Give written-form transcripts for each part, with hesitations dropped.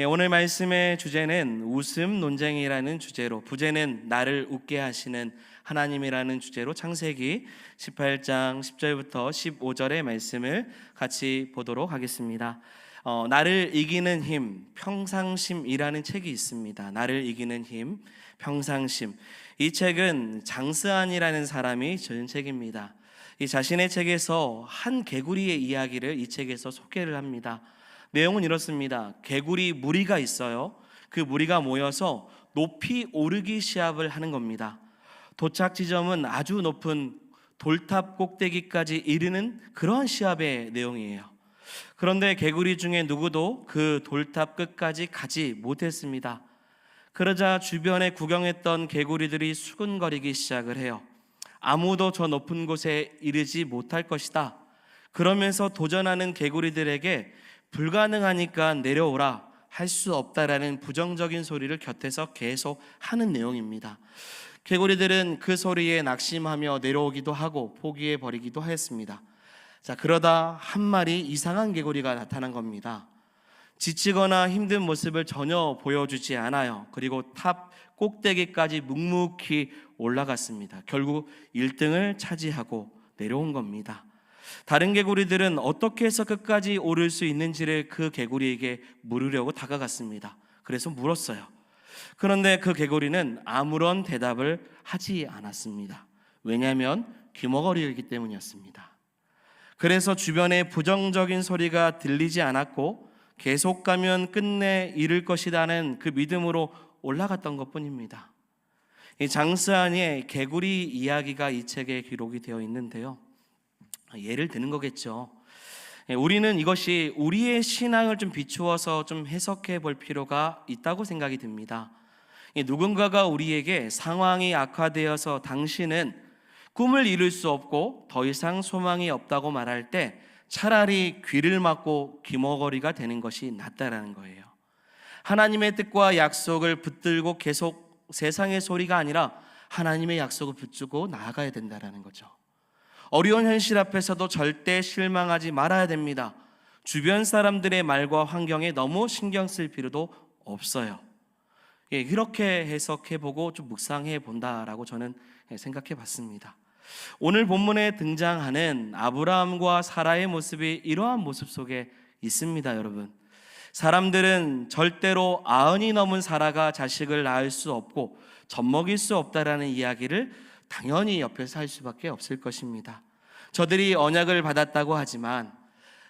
오늘 말씀의 주제는 웃음 논쟁이라는 주제로, 부제는 나를 웃게 하시는 하나님이라는 주제로 창세기 18장 10절부터 15절의 말씀을 같이 보도록 하겠습니다. 나를 이기는 힘, 평상심이라는 책이 있습니다. 나를 이기는 힘, 평상심. 이 책은 장스안이라는 사람이 지은 책입니다. 이 자신의 책에서 한 개구리의 이야기를 이 책에서 소개를 합니다. 내용은 이렇습니다. 개구리 무리가 있어요. 그 무리가 모여서 높이 오르기 시합을 하는 겁니다. 도착 지점은 아주 높은 돌탑 꼭대기까지 이르는 그러한 시합의 내용이에요. 그런데 개구리 중에 누구도 그 돌탑 끝까지 가지 못했습니다. 그러자 주변에 구경했던 개구리들이 수군거리기 시작을 해요. 아무도 저 높은 곳에 이르지 못할 것이다. 그러면서 도전하는 개구리들에게 불가능하니까 내려오라, 할 수 없다라는 부정적인 소리를 곁에서 계속 하는 내용입니다. 개구리들은 그 소리에 낙심하며 내려오기도 하고 포기해버리기도 했습니다. 그러다 한 마리 이상한 개구리가 나타난 겁니다. 지치거나 힘든 모습을 전혀 보여주지 않아요. 그리고 탑 꼭대기까지 묵묵히 올라갔습니다. 결국 1등을 차지하고 내려온 겁니다. 다른 개구리들은 어떻게 해서 끝까지 오를 수 있는지를 그 개구리에게 물으려고 다가갔습니다. 그래서 물었어요. 그런데 그 개구리는 아무런 대답을 하지 않았습니다. 왜냐하면 귀머거리이기 때문이었습니다. 그래서 주변에 부정적인 소리가 들리지 않았고 계속 가면 끝내 이룰 것이라는 그 믿음으로 올라갔던 것뿐입니다. 이 장스안의 개구리 이야기가 이 책에 기록이 되어 있는데요. 예를 드는 거겠죠. 우리는 이것이 우리의 신앙을 좀 비추어서 좀 해석해 볼 필요가 있다고 생각이 듭니다. 누군가가 우리에게 상황이 악화되어서 당신은 꿈을 이룰 수 없고 더 이상 소망이 없다고 말할 때 차라리 귀를 막고 귀머거리가 되는 것이 낫다라는 거예요. 하나님의 뜻과 약속을 붙들고 계속 세상의 소리가 아니라 하나님의 약속을 붙들고 나아가야 된다라는 거죠. 어려운 현실 앞에서도 절대 실망하지 말아야 됩니다. 주변 사람들의 말과 환경에 너무 신경 쓸 필요도 없어요. 이렇게 해석해보고 좀 묵상해 본다라고 저는 생각해 봤습니다. 오늘 본문에 등장하는 아브라함과 사라의 모습이 이러한 모습 속에 있습니다. 여러분, 사람들은 절대로 90이 넘은 사라가 자식을 낳을 수 없고 젖먹일 수 없다라는 이야기를 당연히 옆에서 할 수밖에 없을 것입니다. 저들이 언약을 받았다고 하지만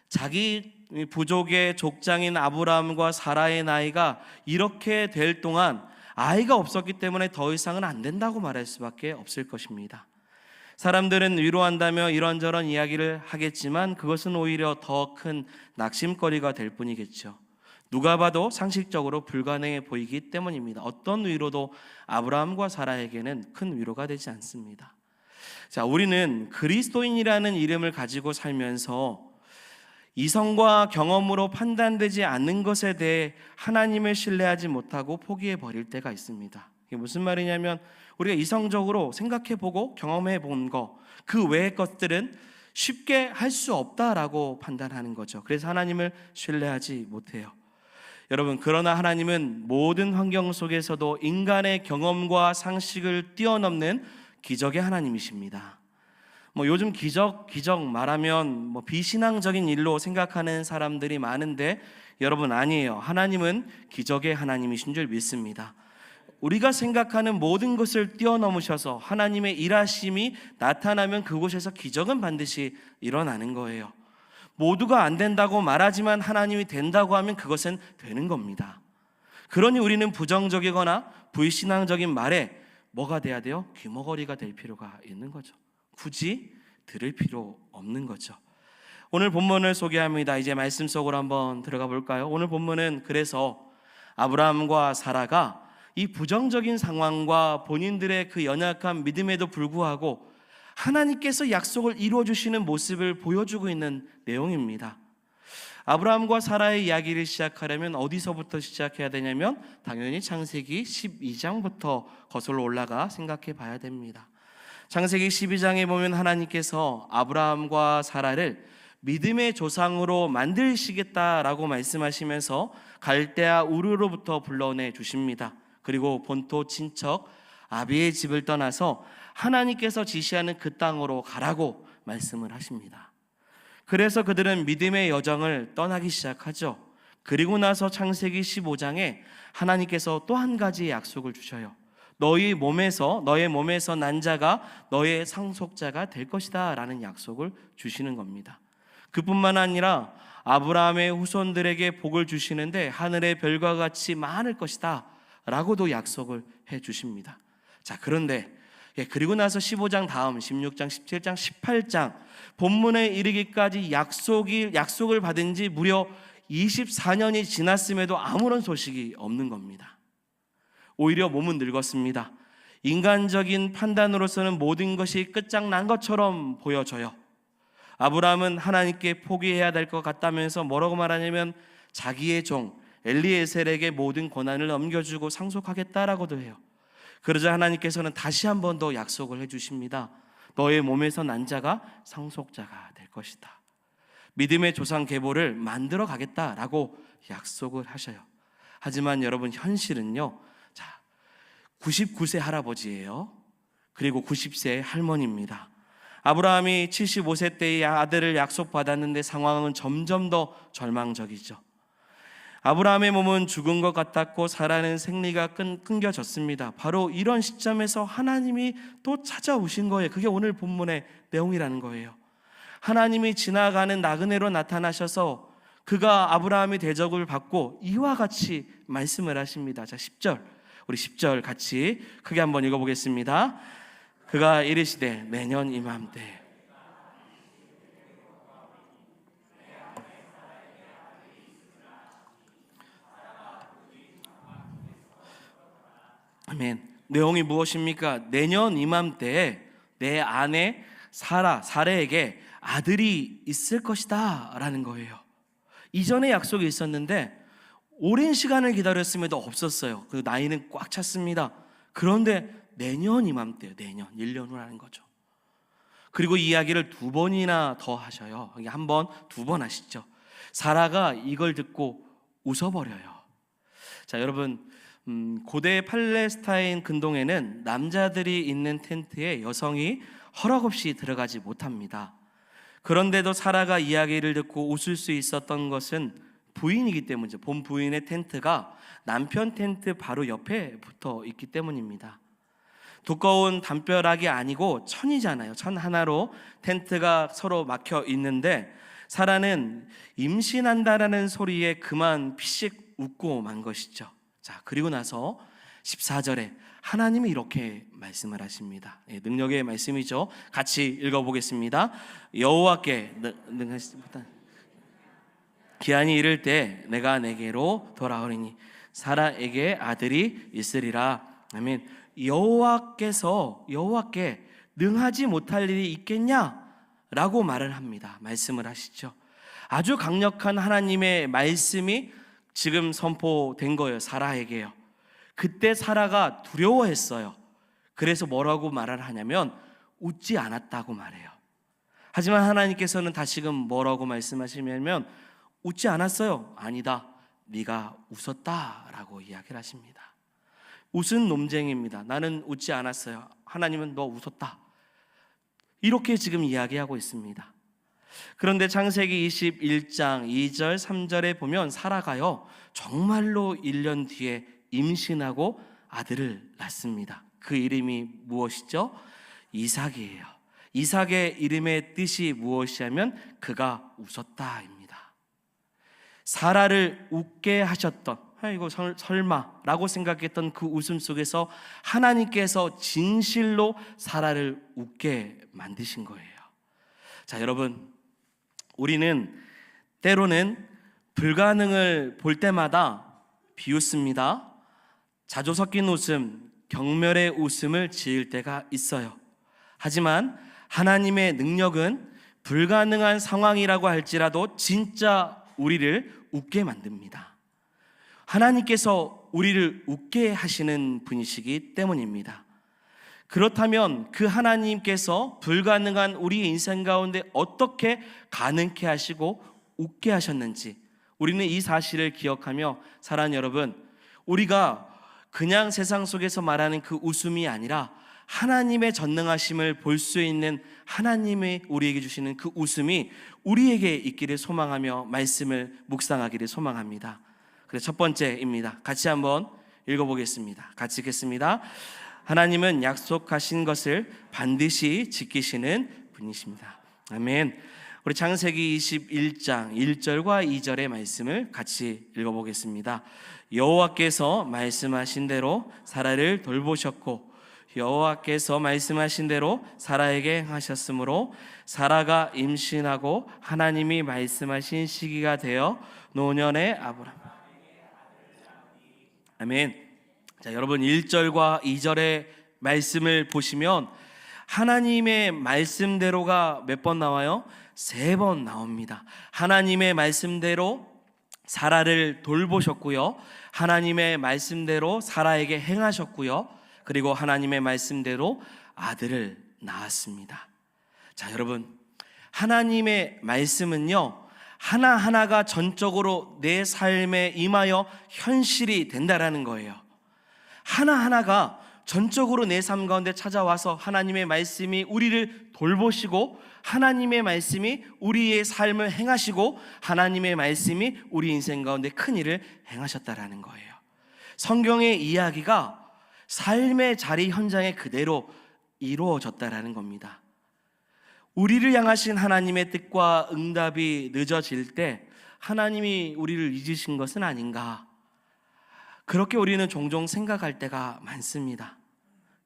자기 부족의 족장인 아브라함과 사라의 나이가 이렇게 될 동안 아이가 없었기 때문에 더 이상은 안 된다고 말할 수밖에 없을 것입니다. 사람들은 위로한다며 이런저런 이야기를 하겠지만 그것은 오히려 더 큰 낙심거리가 될 뿐이겠죠. 누가 봐도 상식적으로 불가능해 보이기 때문입니다. 어떤 위로도 아브라함과 사라에게는 큰 위로가 되지 않습니다. 우리는 그리스도인이라는 이름을 가지고 살면서 이성과 경험으로 판단되지 않는 것에 대해 하나님을 신뢰하지 못하고 포기해 버릴 때가 있습니다. 이게 무슨 말이냐면 우리가 이성적으로 생각해보고 경험해본 거, 그 외의 것들은 쉽게 할 수 없다라고 판단하는 거죠. 그래서 하나님을 신뢰하지 못해요. 여러분, 그러나 하나님은 모든 환경 속에서도 인간의 경험과 상식을 뛰어넘는 기적의 하나님이십니다. 요즘 기적 말하면 비신앙적인 일로 생각하는 사람들이 많은데 여러분, 아니에요. 하나님은 기적의 하나님이신 줄 믿습니다. 우리가 생각하는 모든 것을 뛰어넘으셔서 하나님의 일하심이 나타나면 그곳에서 기적은 반드시 일어나는 거예요. 모두가 안 된다고 말하지만 하나님이 된다고 하면 그것은 되는 겁니다. 그러니 우리는 부정적이거나 불신앙적인 말에 뭐가 돼야 돼요? 귀머거리가 될 필요가 있는 거죠. 굳이 들을 필요 없는 거죠. 오늘 본문을 소개합니다. 이제 말씀 속으로 한번 들어가 볼까요? 오늘 본문은 그래서 아브라함과 사라가 이 부정적인 상황과 본인들의 그 연약한 믿음에도 불구하고 하나님께서 약속을 이루어 주시는 모습을 보여주고 있는 내용입니다. 아브라함과 사라의 이야기를 시작하려면 어디서부터 시작해야 되냐면 당연히 창세기 12장부터 거슬러 올라가 생각해 봐야 됩니다. 창세기 12장에 보면 하나님께서 아브라함과 사라를 믿음의 조상으로 만드시겠다라고 말씀하시면서 갈대아 우르로부터 불러내 주십니다. 그리고 본토 친척 아비의 집을 떠나서 하나님께서 지시하는 그 땅으로 가라고 말씀을 하십니다. 그래서 그들은 믿음의 여정을 떠나기 시작하죠. 그리고 나서 창세기 15장에 하나님께서 또 한 가지 약속을 주셔요. 너의 몸에서 난 자가 너의 상속자가 될 것이다 라는 약속을 주시는 겁니다. 그뿐만 아니라 아브라함의 후손들에게 복을 주시는데 하늘의 별과 같이 많을 것이다 라고도 약속을 해 주십니다. 자, 그런데 그리고 나서 15장 다음 16장, 17장, 18장 본문에 이르기까지 약속을 받은 지 무려 24년이 지났음에도 아무런 소식이 없는 겁니다. 오히려 몸은 늙었습니다. 인간적인 판단으로서는 모든 것이 끝장난 것처럼 보여져요. 아브라함은 하나님께 포기해야 될 것 같다면서 뭐라고 말하냐면 자기의 종 엘리에셀에게 모든 권한을 넘겨주고 상속하겠다라고도 해요. 그러자 하나님께서는 다시 한 번 더 약속을 해주십니다. 너의 몸에서 난 자가 상속자가 될 것이다. 믿음의 조상 계보를 만들어 가겠다라고 약속을 하셔요. 하지만 여러분, 현실은요, 99세 할아버지예요. 그리고 90세 할머니입니다. 아브라함이 75세 때의 아들을 약속받았는데 상황은 점점 더 절망적이죠. 아브라함의 몸은 죽은 것 같았고 사라는 생리가 끊겨졌습니다. 바로 이런 시점에서 하나님이 또 찾아오신 거예요. 그게 오늘 본문의 내용이라는 거예요. 하나님이 지나가는 나그네로 나타나셔서 그가 아브라함의 대접을 받고 이와 같이 말씀을 하십니다. 자, 10절, 우리 10절 같이 크게 한번 읽어보겠습니다. 그가 이르시되 내년 이맘때 아멘. 내용이 무엇입니까? 내년 이맘때에 내 아내 사라에게 아들이 있을 것이다 라는 거예요. 이전에 약속이 있었는데 오랜 시간을 기다렸음에도 없었어요. 그 나이는 꽉 찼습니다. 그런데 내년 이맘때요. 내년 1년 후라는 거죠. 그리고 이 이야기를 두 번이나 더 하셔요. 한 번, 두 번 하시죠. 사라가 이걸 듣고 웃어버려요. 자, 여러분, 고대 팔레스타인 근동에는 남자들이 있는 텐트에 여성이 허락 없이 들어가지 못합니다. 그런데도 사라가 이야기를 듣고 웃을 수 있었던 것은 부인이기 때문이죠. 본 부인의 텐트가 남편 텐트 바로 옆에 붙어 있기 때문입니다. 두꺼운 담벼락이 아니고 천이잖아요. 천 하나로 텐트가 서로 막혀 있는데 사라는 임신한다라는 소리에 그만 피식 웃고 만 것이죠. 자, 그리고 나서 14절에 하나님이 이렇게 말씀을 하십니다. 능력의 말씀이죠. 같이 읽어보겠습니다. 여호와께 기한이 이를 때 내가 내게로 돌아오리니 사라에게 아들이 있으리라. 아멘. 여호와께 능하지 못할 일이 있겠냐라고 말을 합니다. 말씀을 하시죠. 아주 강력한 하나님의 말씀이 지금 선포된 거예요. 사라에게요. 그때 사라가 두려워했어요. 그래서 뭐라고 말을 하냐면 웃지 않았다고 말해요. 하지만 하나님께서는 다시금 뭐라고 말씀하시냐면 웃지 않았어요. 아니다, 네가 웃었다라고 이야기를 하십니다. 웃은 논쟁입니다. 나는 웃지 않았어요. 하나님은 너 웃었다. 이렇게 지금 이야기하고 있습니다. 그런데 창세기 21장 2절 3절에 보면 사라가요 정말로 1년 뒤에 임신하고 아들을 낳습니다. 그 이름이 무엇이죠? 이삭이에요. 이삭의 이름의 뜻이 무엇이냐면 그가 웃었다입니다. 사라를 웃게 하셨던, 이거 설마라고 생각했던 그 웃음 속에서 하나님께서 진실로 사라를 웃게 만드신 거예요. 자, 여러분, 우리는 때로는 불가능을 볼 때마다 비웃습니다. 자조 섞인 웃음, 경멸의 웃음을 지을 때가 있어요. 하지만 하나님의 능력은 불가능한 상황이라고 할지라도 진짜 우리를 웃게 만듭니다. 하나님께서 우리를 웃게 하시는 분이시기 때문입니다. 그렇다면 그 하나님께서 불가능한 우리의 인생 가운데 어떻게 가능케 하시고 웃게 하셨는지 우리는 이 사실을 기억하며 사랑하는 여러분, 우리가 그냥 세상 속에서 말하는 그 웃음이 아니라 하나님의 전능하심을 볼 수 있는 하나님의 우리에게 주시는 그 웃음이 우리에게 있기를 소망하며 말씀을 묵상하기를 소망합니다. 그래서 첫 번째입니다. 같이 한번 읽어보겠습니다. 같이 읽겠습니다. 하나님은 약속하신 것을 반드시 지키시는 분이십니다. 아멘. 우리 창세기 21장 1절과 2절의 말씀을 같이 읽어보겠습니다. 여호와께서 말씀하신 대로 사라를 돌보셨고 여호와께서 말씀하신 대로 사라에게 행하셨으므로 사라가 임신하고 하나님이 말씀하신 시기가 되어 노년의 아브람. 아멘. 자, 여러분 1절과 2절의 말씀을 보시면 하나님의 말씀대로가 몇 번 나와요? 3번 나옵니다. 하나님의 말씀대로 사라를 돌보셨고요, 하나님의 말씀대로 사라에게 행하셨고요, 그리고 하나님의 말씀대로 아들을 낳았습니다. 자, 여러분, 하나님의 말씀은요, 하나하나가 전적으로 내 삶에 임하여 현실이 된다라는 거예요. 하나하나가 전적으로 내 삶 가운데 찾아와서 하나님의 말씀이 우리를 돌보시고 하나님의 말씀이 우리의 삶을 행하시고 하나님의 말씀이 우리 인생 가운데 큰 일을 행하셨다라는 거예요. 성경의 이야기가 삶의 자리 현장에 그대로 이루어졌다라는 겁니다. 우리를 향하신 하나님의 뜻과 응답이 늦어질 때 하나님이 우리를 잊으신 것은 아닌가, 그렇게 우리는 종종 생각할 때가 많습니다.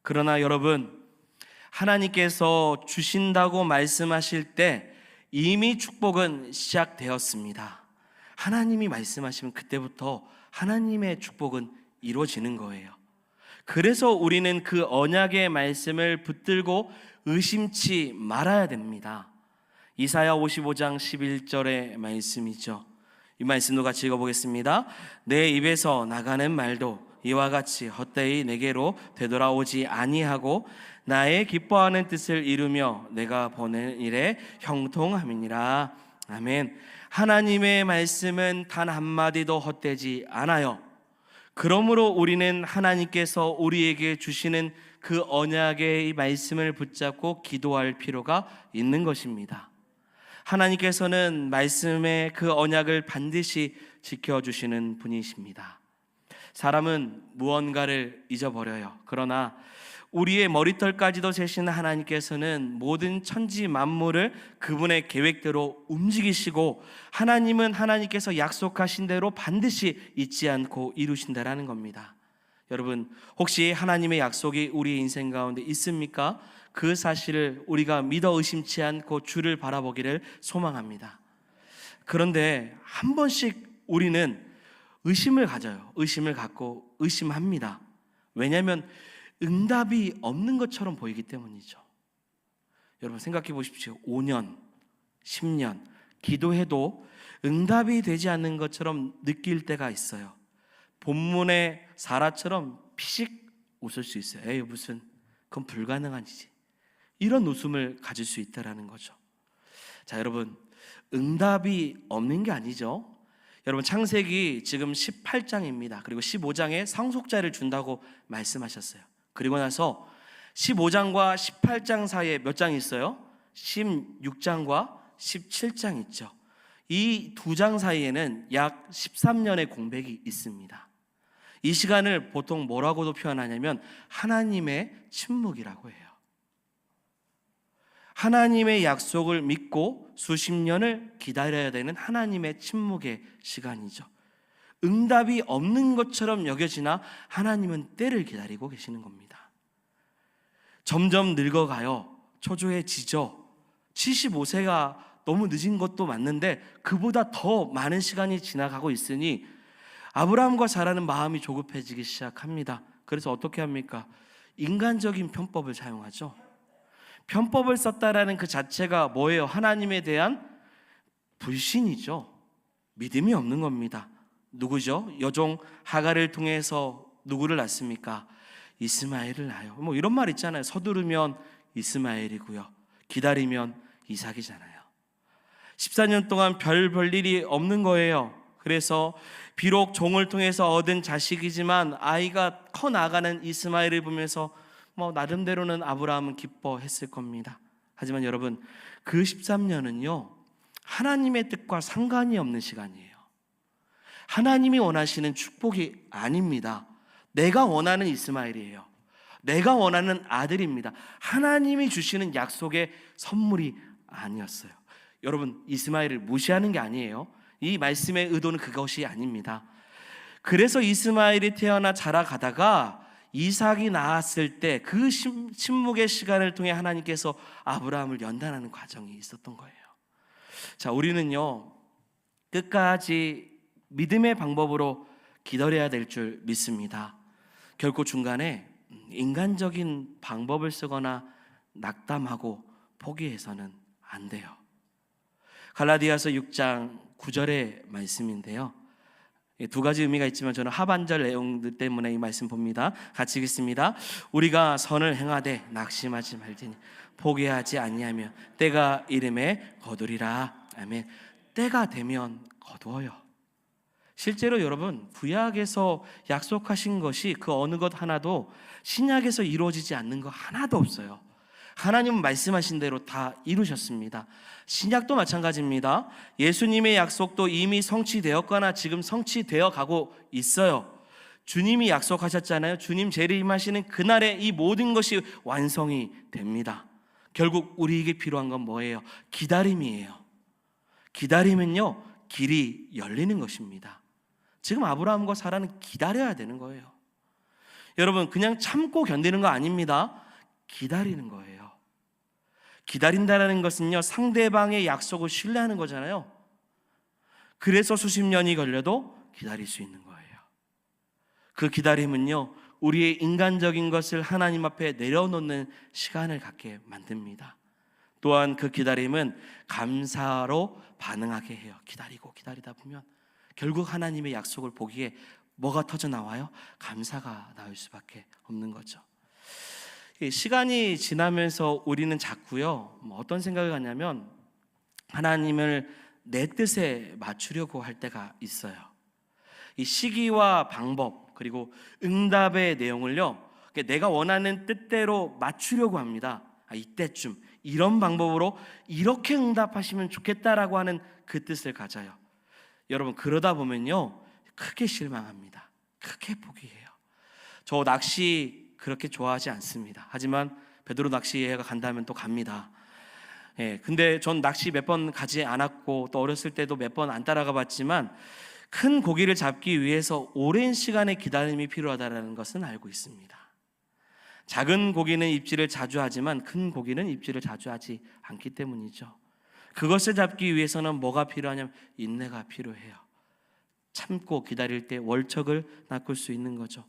그러나 여러분, 하나님께서 주신다고 말씀하실 때 이미 축복은 시작되었습니다. 하나님이 말씀하시면 그때부터 하나님의 축복은 이루어지는 거예요. 그래서 우리는 그 언약의 말씀을 붙들고 의심치 말아야 됩니다. 이사야 55장 11절의 말씀이죠. 이 말씀도 같이 읽어보겠습니다. 내 입에서 나가는 말도 이와 같이 헛되이 내게로 되돌아오지 아니하고 나의 기뻐하는 뜻을 이루며 내가 보낸 일에 형통함이니라. 아멘. 하나님의 말씀은 단 한마디도 헛되지 않아요. 그러므로 우리는 하나님께서 우리에게 주시는 그 언약의 말씀을 붙잡고 기도할 필요가 있는 것입니다. 하나님께서는 말씀의 그 언약을 반드시 지켜주시는 분이십니다. 사람은 무언가를 잊어버려요. 그러나 우리의 머리털까지도 세시는 하나님께서는 모든 천지 만물을 그분의 계획대로 움직이시고 하나님은 하나님께서 약속하신 대로 반드시 잊지 않고 이루신다라는 겁니다. 여러분, 혹시 하나님의 약속이 우리 인생 가운데 있습니까? 그 사실을 우리가 믿어 의심치 않고 주를 바라보기를 소망합니다. 그런데 한 번씩 우리는 의심을 가져요. 의심을 갖고 의심합니다. 왜냐하면 응답이 없는 것처럼 보이기 때문이죠. 여러분 생각해 보십시오. 5년, 10년 기도해도 응답이 되지 않는 것처럼 느낄 때가 있어요. 본문의 사라처럼 피식 웃을 수 있어요. 에이, 무슨, 그건 불가능한 일이지. 이런 웃음을 가질 수 있다라는 거죠. 자, 여러분, 응답이 없는 게 아니죠. 여러분, 창세기 지금 18장입니다. 그리고 15장에 상속자를 준다고 말씀하셨어요. 그리고 나서 15장과 18장 사이에 몇 장이 있어요? 16장과 17장 있죠. 이 두 장 사이에는 약 13년의 공백이 있습니다. 이 시간을 보통 뭐라고도 표현하냐면 하나님의 침묵이라고 해요. 하나님의 약속을 믿고 수십 년을 기다려야 되는 하나님의 침묵의 시간이죠. 응답이 없는 것처럼 여겨지나 하나님은 때를 기다리고 계시는 겁니다. 점점 늙어가요. 초조해지죠. 75세가 너무 늦은 것도 맞는데 그보다 더 많은 시간이 지나가고 있으니 아브라함과 사라는 마음이 조급해지기 시작합니다. 그래서 어떻게 합니까? 인간적인 편법을 사용하죠. 편법을 썼다라는 그 자체가 뭐예요? 하나님에 대한 불신이죠. 믿음이 없는 겁니다. 누구죠? 여종 하갈을 통해서 누구를 낳습니까? 이스마엘을 낳아요. 뭐 이런 말 있잖아요. 서두르면 이스마엘이고요, 기다리면 이삭이잖아요. 14년 동안 별 볼 일이 없는 거예요. 그래서 비록 종을 통해서 얻은 자식이지만 아이가 커 나가는 이스마엘을 보면서 뭐 나름대로는 아브라함은 기뻐했을 겁니다. 하지만 여러분, 그 13년은요 하나님의 뜻과 상관이 없는 시간이에요. 하나님이 원하시는 축복이 아닙니다. 내가 원하는 이스마엘이에요. 내가 원하는 아들입니다. 하나님이 주시는 약속의 선물이 아니었어요. 여러분, 이스마엘을 무시하는 게 아니에요. 이 말씀의 의도는 그것이 아닙니다. 그래서 이스마엘이 태어나 자라가다가 이삭이 낳았을 때 그 침묵의 시간을 통해 하나님께서 아브라함을 연단하는 과정이 있었던 거예요. 자, 우리는요 끝까지 믿음의 방법으로 기다려야 될 줄 믿습니다. 결코 중간에 인간적인 방법을 쓰거나 낙담하고 포기해서는 안 돼요. 갈라디아서 6장 9절의 말씀인데요, 두 가지 의미가 있지만 저는 하반절 내용들 때문에 이 말씀 봅니다. 같이 읽겠습니다. 우리가 선을 행하되 낙심하지 말지니 포기하지 아니하며 때가 이름에 거두리라. 아멘. 때가 되면 거두어요. 실제로 여러분, 구약에서 약속하신 것이 그 어느 것 하나도 신약에서 이루어지지 않는 거 하나도 없어요. 하나님은 말씀하신 대로 다 이루셨습니다. 신약도 마찬가지입니다. 예수님의 약속도 이미 성취되었거나 지금 성취되어 가고 있어요. 주님이 약속하셨잖아요. 주님 재림하시는 그날에 이 모든 것이 완성이 됩니다. 결국 우리에게 필요한 건 뭐예요? 기다림이에요. 기다림은요 길이 열리는 것입니다. 지금 아브라함과 사라는 기다려야 되는 거예요. 여러분, 그냥 참고 견디는 거 아닙니다. 기다리는 거예요. 기다린다는 것은요 상대방의 약속을 신뢰하는 거잖아요. 그래서 수십 년이 걸려도 기다릴 수 있는 거예요. 그 기다림은요 우리의 인간적인 것을 하나님 앞에 내려놓는 시간을 갖게 만듭니다. 또한 그 기다림은 감사로 반응하게 해요. 기다리고 기다리다 보면 결국 하나님의 약속을 보기에 뭐가 터져 나와요? 감사가 나올 수밖에 없는 거죠. 시간이 지나면서 우리는 자꾸요 어떤 생각을 갖냐면 하나님을 내 뜻에 맞추려고 할 때가 있어요. 이 시기와 방법 그리고 응답의 내용을요 내가 원하는 뜻대로 맞추려고 합니다. 이때쯤 이런 방법으로 이렇게 응답하시면 좋겠다라고 하는 그 뜻을 가져요. 여러분, 그러다 보면요 크게 실망합니다. 크게 포기해요. 저 낚시 그렇게 좋아하지 않습니다. 하지만 베드로 낚시회가 간다면 또 갑니다. 근데 전 낚시 몇 번 가지 않았고 또 어렸을 때도 몇 번 안 따라가 봤지만 큰 고기를 잡기 위해서 오랜 시간의 기다림이 필요하다는 것은 알고 있습니다. 작은 고기는 입질을 자주 하지만 큰 고기는 입질을 자주 하지 않기 때문이죠. 그것을 잡기 위해서는 뭐가 필요하냐면 인내가 필요해요. 참고 기다릴 때 월척을 낚을 수 있는 거죠.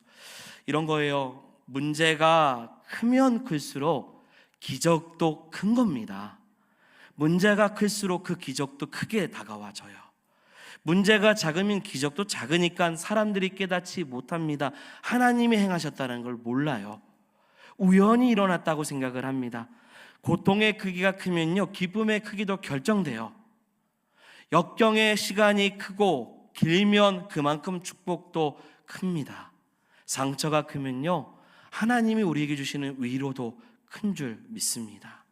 이런 거예요. 문제가 크면 클수록 기적도 큰 겁니다. 문제가 클수록 그 기적도 크게 다가와져요. 문제가 작으면 기적도 작으니까 사람들이 깨닫지 못합니다. 하나님이 행하셨다는 걸 몰라요. 우연히 일어났다고 생각을 합니다. 고통의 크기가 크면요 기쁨의 크기도 결정돼요. 역경의 시간이 크고 길면 그만큼 축복도 큽니다. 상처가 크면요 하나님이 우리에게 주시는 위로도 큰 줄 믿습니다.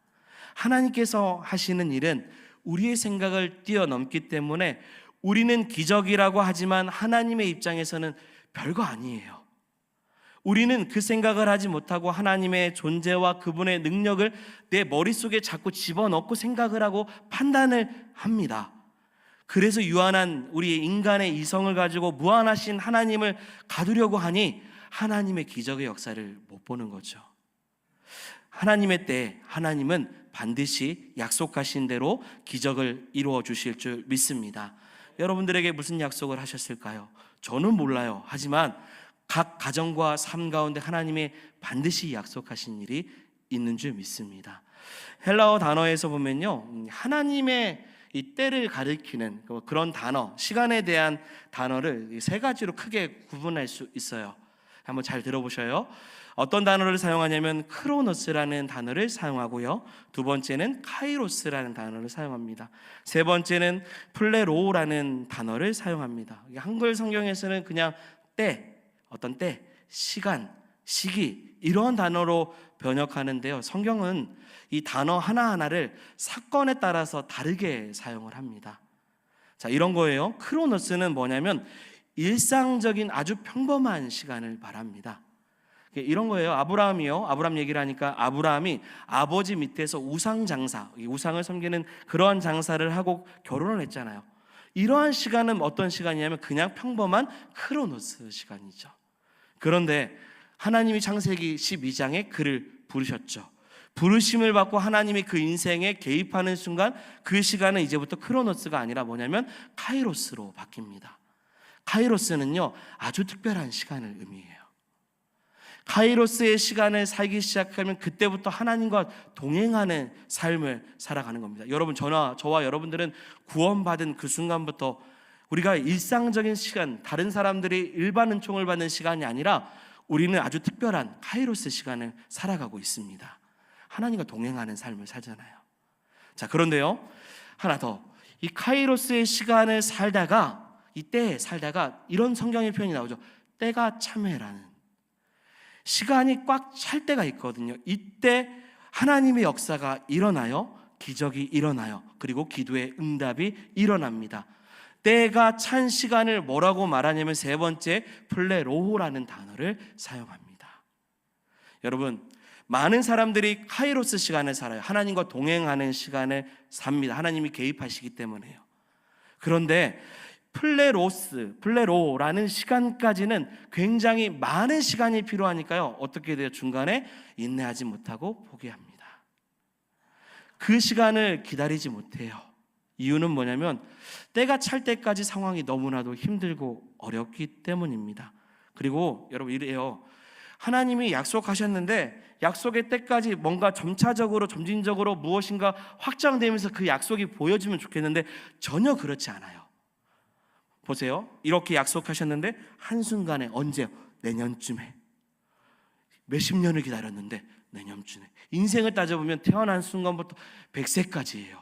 하나님께서 하시는 일은 우리의 생각을 뛰어넘기 때문에 우리는 기적이라고 하지만 하나님의 입장에서는 별거 아니에요. 우리는 그 생각을 하지 못하고 하나님의 존재와 그분의 능력을 내 머릿속에 자꾸 집어넣고 생각을 하고 판단을 합니다. 그래서 유한한 우리 인간의 이성을 가지고 무한하신 하나님을 가두려고 하니 하나님의 기적의 역사를 못 보는 거죠. 하나님의 때에 하나님은 반드시 약속하신 대로 기적을 이루어 주실 줄 믿습니다. 여러분들에게 무슨 약속을 하셨을까요? 저는 몰라요. 하지만 각 가정과 삶 가운데 하나님의 반드시 약속하신 일이 있는 줄 믿습니다. 헬라어 단어에서 보면요 하나님의 이 때를 가리키는 그런 단어, 시간에 대한 단어를 세 가지로 크게 구분할 수 있어요. 한번 잘 들어보셔요. 어떤 단어를 사용하냐면 크로노스라는 단어를 사용하고요. 두 번째는 카이로스라는 단어를 사용합니다. 세 번째는 플레로라는 단어를 사용합니다. 한글 성경에서는 그냥 때, 어떤 때, 시간, 시기 이런 단어로 번역하는데요. 성경은 이 단어 하나하나를 사건에 따라서 다르게 사용을 합니다. 자, 이런 거예요. 크로노스는 뭐냐면 일상적인 아주 평범한 시간을 말합니다. 이런 거예요. 아브라함 얘기를 하니까 아브라함이 아버지 밑에서 우상 장사, 우상을 섬기는 그러한 장사를 하고 결혼을 했잖아요. 이러한 시간은 어떤 시간이냐면 그냥 평범한 크로노스 시간이죠. 그런데 하나님이 창세기 12장에 그를 부르셨죠. 부르심을 받고 하나님이 그 인생에 개입하는 순간 그 시간은 이제부터 크로노스가 아니라 뭐냐면 카이로스로 바뀝니다. 카이로스는요, 아주 특별한 시간을 의미해요. 카이로스의 시간을 살기 시작하면 그때부터 하나님과 동행하는 삶을 살아가는 겁니다. 여러분, 저와 여러분들은 구원받은 그 순간부터 우리가 일상적인 시간, 다른 사람들이 일반 은총을 받는 시간이 아니라 우리는 아주 특별한 카이로스 시간을 살아가고 있습니다. 하나님과 동행하는 삶을 살잖아요. 자, 그런데요, 하나 더, 이 카이로스의 시간을 살다가, 이때에 살다가 이런 성경의 표현이 나오죠. 때가 참회라는, 시간이 꽉 찰 때가 있거든요. 이때 하나님의 역사가 일어나요. 기적이 일어나요. 그리고 기도의 응답이 일어납니다. 때가 찬 시간을 뭐라고 말하냐면 세 번째, 플레로호라는 단어를 사용합니다. 여러분, 많은 사람들이 카이로스 시간을 살아요. 하나님과 동행하는 시간을 삽니다. 하나님이 개입하시기 때문에요. 그런데 플레로라는 시간까지는 굉장히 많은 시간이 필요하니까요, 어떻게 돼요? 중간에 인내하지 못하고 포기합니다. 그 시간을 기다리지 못해요. 이유는 뭐냐면 때가 찰 때까지 상황이 너무나도 힘들고 어렵기 때문입니다. 그리고 여러분, 이래요. 하나님이 약속하셨는데 약속의 때까지 뭔가 점진적으로 무엇인가 확장되면서 그 약속이 보여지면 좋겠는데 전혀 그렇지 않아요. 보세요. 이렇게 약속하셨는데 한순간에, 언제요? 내년쯤에. 몇십 년을 기다렸는데 내년쯤에. 인생을 따져보면 태어난 순간부터 100세까지예요.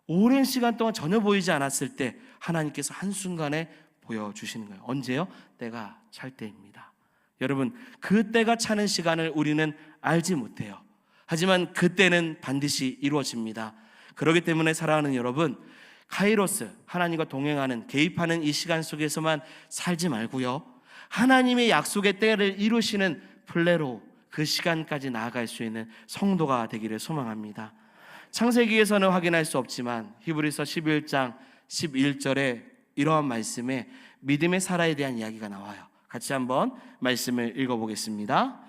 오랜 시간 동안 전혀 보이지 않았을 때 하나님께서 한순간에 보여주시는 거예요. 언제요? 때가 찰 때입니다. 여러분, 그 때가 차는 시간을 우리는 알지 못해요. 하지만 그때는 반드시 이루어집니다. 그렇기 때문에 사랑하는 여러분, 카이로스, 하나님과 동행하는, 개입하는 이 시간 속에서만 살지 말고요, 하나님의 약속의 때를 이루시는 플레로, 그 시간까지 나아갈 수 있는 성도가 되기를 소망합니다. 창세기에서는 확인할 수 없지만 히브리서 11장 11절에 이러한 말씀에 믿음의 사라에 대한 이야기가 나와요. 같이 한번 말씀을 읽어보겠습니다.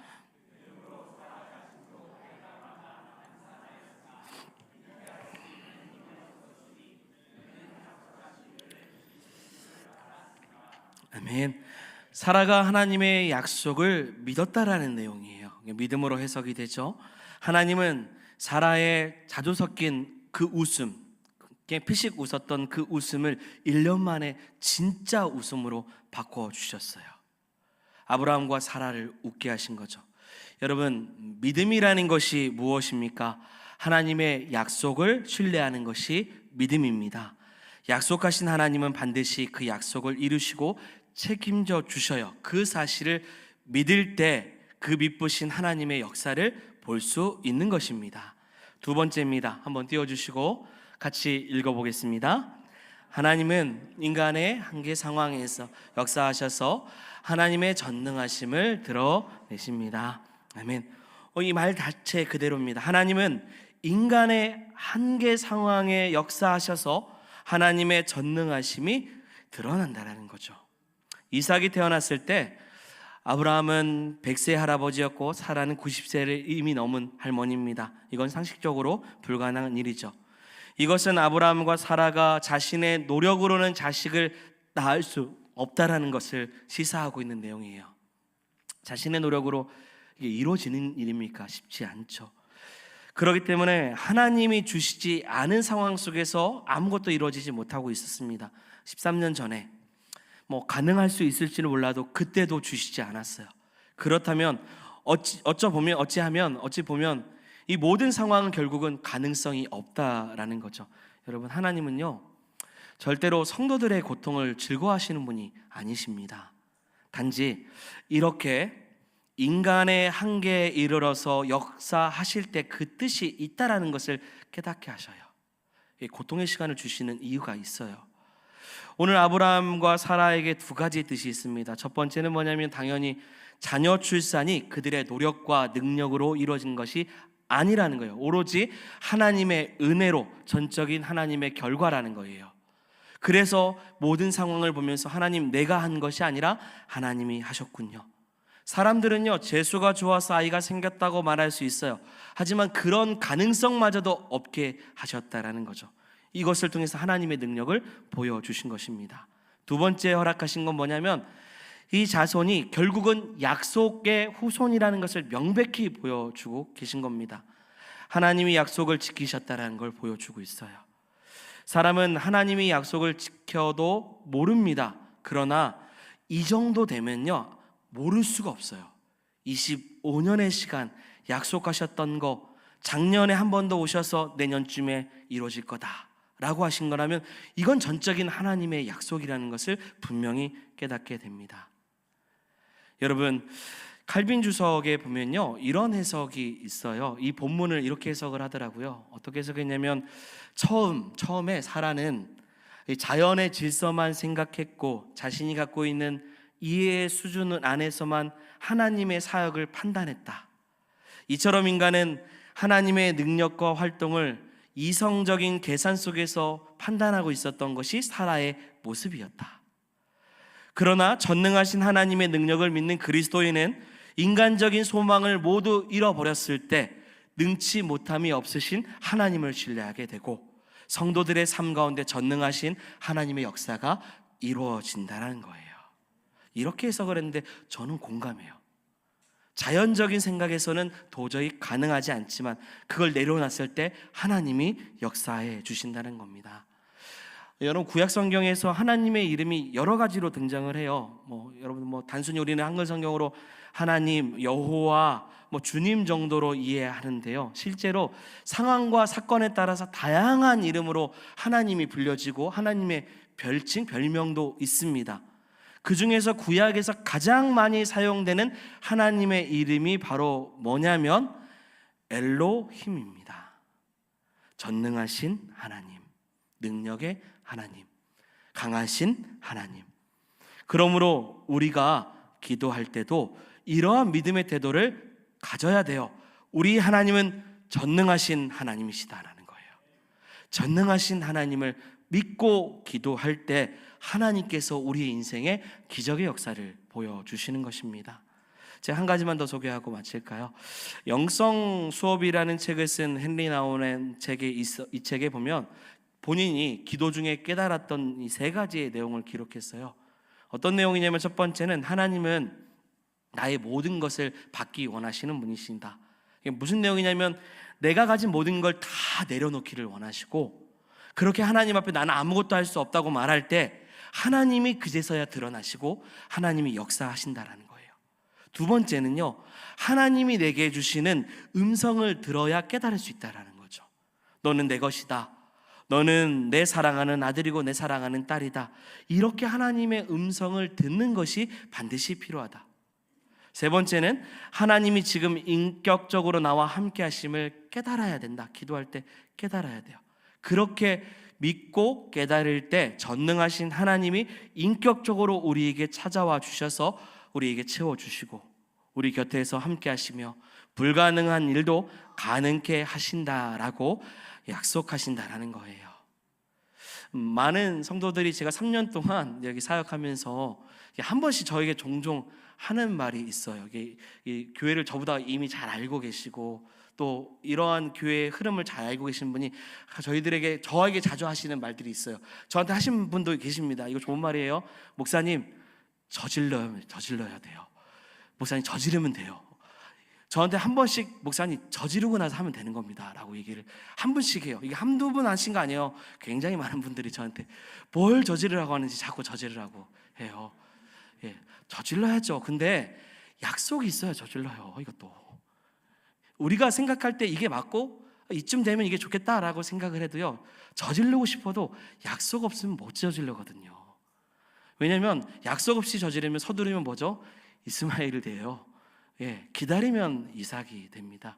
아멘. 사라가 하나님의 약속을 믿었다라는 내용이에요. 믿음으로 해석이 되죠. 하나님은 사라의 자주 섞인 그 웃음, 피식 웃었던 그 웃음을 1년 만에 진짜 웃음으로 바꿔주셨어요. 아브라함과 사라를 웃게 하신 거죠. 여러분, 믿음이라는 것이 무엇입니까? 하나님의 약속을 신뢰하는 것이 믿음입니다. 약속하신 하나님은 반드시 그 약속을 이루시고 책임져 주셔요. 그 사실을 믿을 때 그 미쁘신 하나님의 역사를 볼 수 있는 것입니다. 두 번째입니다. 한번 띄워주시고 같이 읽어보겠습니다. 하나님은 인간의 한계 상황에서 역사하셔서 하나님의 전능하심을 드러내십니다. 아멘. 이 말 자체 그대로입니다. 하나님은 인간의 한계 상황에 역사하셔서 하나님의 전능하심이 드러난다는 거죠. 이삭이 태어났을 때 아브라함은 100세 할아버지였고 사라는 90세를 이미 넘은 할머니입니다. 이건 상식적으로 불가능한 일이죠. 이것은 아브라함과 사라가 자신의 노력으로는 자식을 낳을 수 없다라는 것을 시사하고 있는 내용이에요. 자신의 노력으로 이게 이루어지는 일입니까? 쉽지 않죠. 그렇기 때문에 하나님이 주시지 않은 상황 속에서 아무것도 이루어지지 못하고 있었습니다. 13년 전에 가능할 수 있을지는 몰라도 그때도 주시지 않았어요. 그렇다면 어찌 보면 이 모든 상황은 결국은 가능성이 없다라는 거죠. 여러분, 하나님은요 절대로 성도들의 고통을 즐거워하시는 분이 아니십니다. 단지 이렇게 인간의 한계에 이르러서 역사하실 때 그 뜻이 있다라는 것을 깨닫게 하셔요. 고통의 시간을 주시는 이유가 있어요. 오늘 아브라함과 사라에게 두 가지 뜻이 있습니다. 첫 번째는 뭐냐면 당연히 자녀 출산이 그들의 노력과 능력으로 이루어진 것이 아니라는 거예요. 오로지 하나님의 은혜로, 전적인 하나님의 결과라는 거예요. 그래서 모든 상황을 보면서 하나님, 내가 한 것이 아니라 하나님이 하셨군요. 사람들은요 재수가 좋아서 아이가 생겼다고 말할 수 있어요. 하지만 그런 가능성마저도 없게 하셨다라는 거죠. 이것을 통해서 하나님의 능력을 보여주신 것입니다. 두 번째 허락하신 건 뭐냐면 이 자손이 결국은 약속의 후손이라는 것을 명백히 보여주고 계신 겁니다. 하나님이 약속을 지키셨다는 걸 보여주고 있어요. 사람은 하나님이 약속을 지켜도 모릅니다. 그러나 이 정도 되면요 모를 수가 없어요. 25년의 시간 약속하셨던 거 작년에 한 번 더 오셔서 내년쯤에 이루어질 거다 라고 하신 거라면 이건 전적인 하나님의 약속이라는 것을 분명히 깨닫게 됩니다. 여러분, 칼빈 주석에 보면요 이런 해석이 있어요. 이 본문을 이렇게 해석을 하더라고요. 어떻게 해석했냐면 처음에 사라는 자연의 질서만 생각했고 자신이 갖고 있는 이해의 수준 안에서만 하나님의 사역을 판단했다. 이처럼 인간은 하나님의 능력과 활동을 이성적인 계산 속에서 판단하고 있었던 것이 사라의 모습이었다. 그러나 전능하신 하나님의 능력을 믿는 그리스도인은 인간적인 소망을 모두 잃어버렸을 때 능치 못함이 없으신 하나님을 신뢰하게 되고 성도들의 삶 가운데 전능하신 하나님의 역사가 이루어진다는 거예요. 이렇게 해석을 했는데 저는 공감해요. 자연적인 생각에서는 도저히 가능하지 않지만 그걸 내려놨을 때 하나님이 역사해 주신다는 겁니다. 여러분, 구약 성경에서 하나님의 이름이 여러 가지로 등장을 해요. 여러분 단순히 우리는 한글 성경으로 하나님, 여호와, 주님 정도로 이해하는데요. 실제로 상황과 사건에 따라서 다양한 이름으로 하나님이 불려지고 하나님의 별칭, 별명도 있습니다. 그 중에서 구약에서 가장 많이 사용되는 하나님의 이름이 바로 뭐냐면 엘로힘입니다. 전능하신 하나님, 능력의 하나님, 강하신 하나님. 그러므로 우리가 기도할 때도 이러한 믿음의 태도를 가져야 돼요. 우리 하나님은 전능하신 하나님이시다라는 거예요. 전능하신 하나님을 믿고 기도할 때 하나님께서 우리의 인생에 기적의 역사를 보여주시는 것입니다. 제가 한 가지만 더 소개하고 마칠까요? 영성 수업이라는 책을 쓴 헨리 나운의 이 책에 보면 본인이 기도 중에 깨달았던 이 세 가지의 내용을 기록했어요. 어떤 내용이냐면 첫 번째는 하나님은 나의 모든 것을 받기 원하시는 분이신다. 이게 무슨 내용이냐면 내가 가진 모든 걸 다 내려놓기를 원하시고 그렇게 하나님 앞에 나는 아무것도 할 수 없다고 말할 때 하나님이 그제서야 드러나시고 하나님이 역사하신다라는 거예요. 두 번째는요, 하나님이 내게 주시는 음성을 들어야 깨달을 수 있다라는 거죠. 너는 내 것이다. 너는 내 사랑하는 아들이고 내 사랑하는 딸이다. 이렇게 하나님의 음성을 듣는 것이 반드시 필요하다. 세 번째는 하나님이 지금 인격적으로 나와 함께 하심을 깨달아야 된다. 기도할 때 깨달아야 돼요. 그렇게 믿고 깨달을 때 전능하신 하나님이 인격적으로 우리에게 찾아와 주셔서 우리에게 채워주시고 우리 곁에서 함께 하시며 불가능한 일도 가능케 하신다라고 약속하신다라는 거예요. 많은 성도들이 제가 3년 동안 여기 사역하면서 한 번씩 저에게 종종 하는 말이 있어요. 이 교회를 저보다 이미 잘 알고 계시고 또 이러한 교회의 흐름을 잘 알고 계신 분이 저에게 자주 하시는 말들이 있어요. 저한테 하신 분도 계십니다. 이거 좋은 말이에요. 목사님, 저질러야 돼요. 목사님, 저지르면 돼요. 저한테 한 번씩 목사님 저지르고 나서 하면 되는 겁니다 라고 얘기를 한 분씩 해요. 이게 한두 분 하신 거 아니에요. 굉장히 많은 분들이 저한테 뭘 저지르라고 하는지 자꾸 저지르라고 해요. 예, 저질러야죠. 근데 약속이 있어야 저질러요. 이것도 우리가 생각할 때 이게 맞고 이쯤 되면 이게 좋겠다라고 생각을 해도요, 저지르고 싶어도 약속 없으면 못 저지르거든요. 왜냐하면 약속 없이 저지르면, 서두르면 뭐죠? 이스마엘이 돼요. 기다리면 이삭이 됩니다.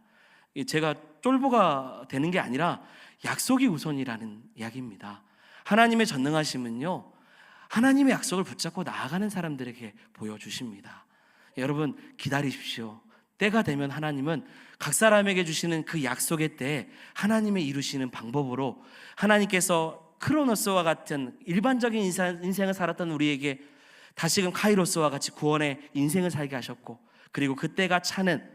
제가 쫄보가 되는 게 아니라 약속이 우선이라는 이야기입니다. 하나님의 전능하심은요, 하나님의 약속을 붙잡고 나아가는 사람들에게 보여주십니다. 여러분, 기다리십시오. 때가 되면 하나님은 각 사람에게 주시는 그 약속의 때에 하나님의 이루시는 방법으로, 하나님께서 크로노스와 같은 일반적인 인생을 살았던 우리에게 다시금 카이로스와 같이 구원의 인생을 살게 하셨고, 그리고 그때가 차는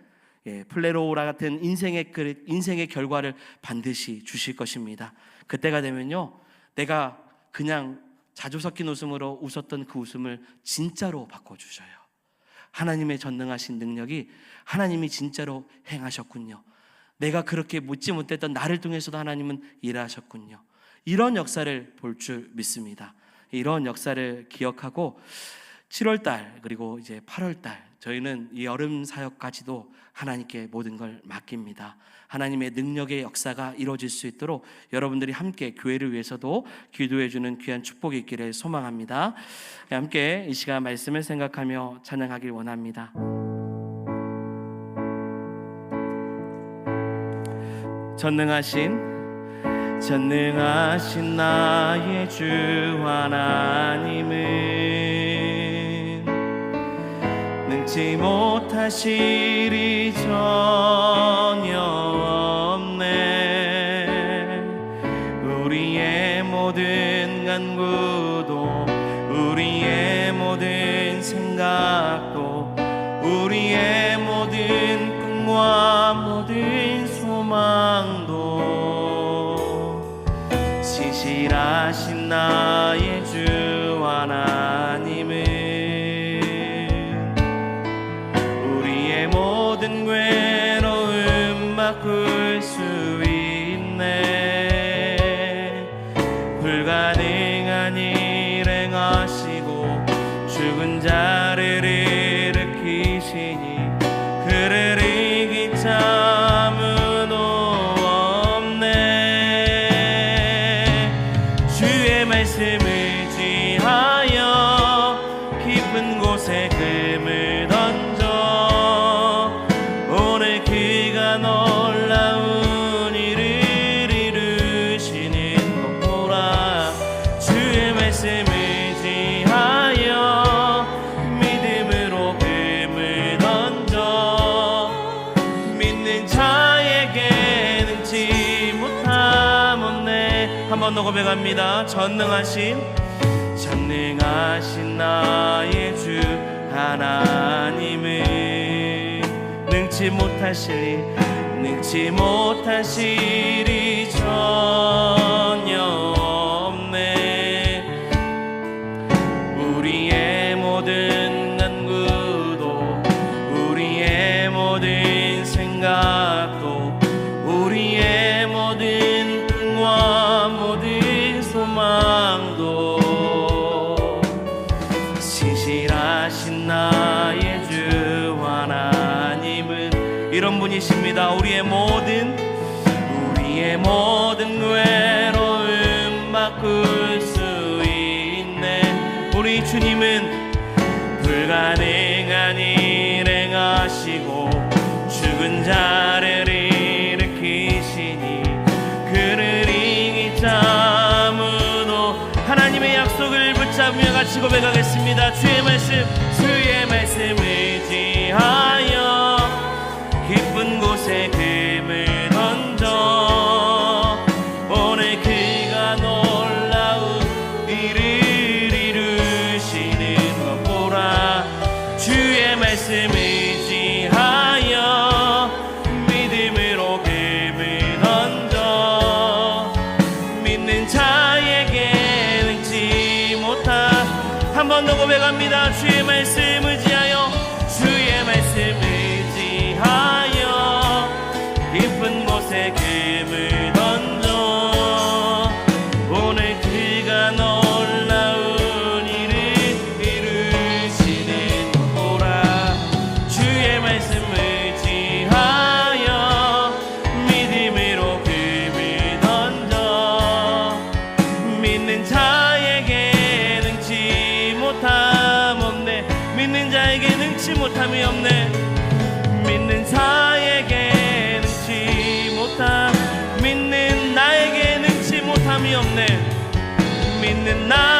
플레로우라 같은 인생의 결과를 반드시 주실 것입니다. 그때가 되면요, 내가 그냥 자주 섞인 웃음으로 웃었던 그 웃음을 진짜로 바꿔주셔요. 하나님의 전능하신 능력이 하나님이 진짜로 행하셨군요. 내가 그렇게 묻지 못했던 나를 통해서도 하나님은 일하셨군요. 이런 역사를 볼 줄 믿습니다. 이런 역사를 기억하고 7월달 그리고 이제 8월달 저희는 이 여름 사역까지도 하나님께 모든 걸 맡깁니다. 하나님의 능력의 역사가 이루어질 수 있도록 여러분들이 함께 교회를 위해서도 기도해 주는 귀한 축복이 있기를 소망합니다. 함께 이 시간 말씀을 생각하며 찬양하길 원합니다. 전능하신 나의 주 하나님은 능치 못하실 일이 전혀 없네. 우리의 모든 간구도, 우리의 모든 생각도, 우리의 모든 꿈과 모든 소망도 신실하신 나의 주 하나님은 우리의 모든 괴로움 바꿀 수 있네. 불가능한 일 행하시고 죽은 자를 일으키시니 그를 이긴 자 아무도 없네. 주의 말씀을 지하여 깊은 곳에 금을 던져 오늘 그가 놀라운 일을 이루시는 것 보라. 주의 말씀을 지하여 믿음으로 금을 던져 믿는 자에게 능치 못함 없네. 한 번 더 고백합니다. 전능하신 나의 주 하나님은 능치 못하실 일이 전혀 없네. 우리의 모든 간구도, 우리의 모든 생각도, 우리의 모든 꿈과 모든 소망도 신실하신 나의 주 하나님은 이런 분이십니다. 우리의 모든 괴로움 바꿀 수 있네. 우리 주님은 불가능한 일 행하시고 죽은 자를 일으키시니 그를 이긴 자 아무도. 하나님의 약속을 붙잡으며 같이 고백하겠습니다. 주의 말씀을 지하여 깊은 곳에 금을 던져 오늘 그가 놀라운 일을 이루시는 것 보라. 주의 말씀을 지하여 믿음으로 금을 던져 믿는 자에게 능치 못한. 한 번 더 고백합니다. 주의 말씀을 지하여, 주의 말씀을 지하여 깊은 곳에 금을 던져 오늘 그가 놀라운 일을 이루시는 보라. 주의 없네. 믿는 자에게 능치 못함, 믿는 나에게 능치 못함이 없네. 믿는 나